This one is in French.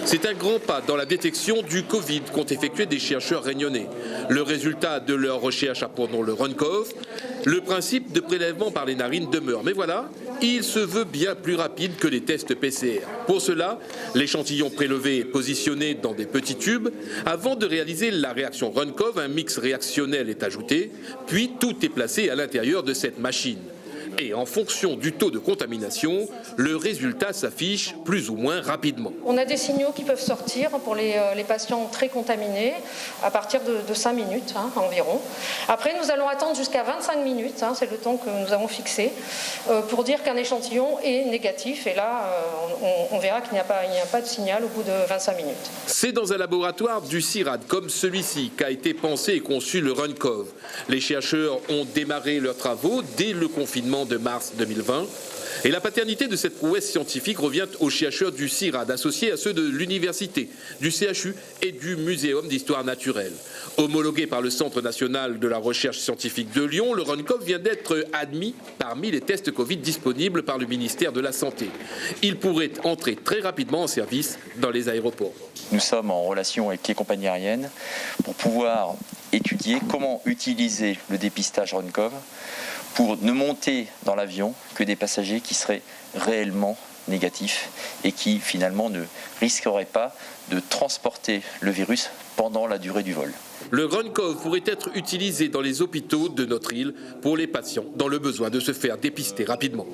C'est un grand pas dans la détection du Covid qu'ont effectué des chercheurs réunionnais. Le résultat de leur recherche a pour nom le RunCov. Le principe de prélèvement par les narines demeure. Mais voilà, il se veut bien plus rapide que les tests PCR. Pour cela, l'échantillon prélevé est positionné dans des petits tubes. Avant de réaliser la réaction RunCov, un mix réactionnel est ajouté, puis tout est placé à l'intérieur de cette machine. Et en fonction du taux de contamination, le résultat s'affiche plus ou moins rapidement. On a des signaux qui peuvent sortir pour les patients très contaminés à partir de 5 minutes environ. Après, nous allons attendre jusqu'à 25 minutes, c'est le temps que nous avons fixé, pour dire qu'un échantillon est négatif. Et là, on verra qu'il n'y a pas de signal au bout de 25 minutes. C'est dans un laboratoire du CIRAD comme celui-ci qu'a été pensé et conçu le RunCov. Les chercheurs ont démarré leurs travaux dès le confinement de mars 2020. Et la paternité de cette prouesse scientifique revient aux chercheurs du CIRAD, associés à ceux de l'université, du CHU et du Muséum d'histoire naturelle. Homologué par le Centre national de la recherche scientifique de Lyon, le RunCov vient d'être admis parmi les tests Covid disponibles par le ministère de la Santé. Il pourrait entrer très rapidement en service dans les aéroports. Nous sommes en relation avec les compagnies aériennes pour pouvoir étudier comment utiliser le dépistage RunCov pour ne monter dans l'avion que des passagers qui seraient réellement négatifs et qui finalement ne risqueraient pas de transporter le virus pendant la durée du vol. Le RunCov pourrait être utilisé dans les hôpitaux de notre île pour les patients dans le besoin de se faire dépister rapidement.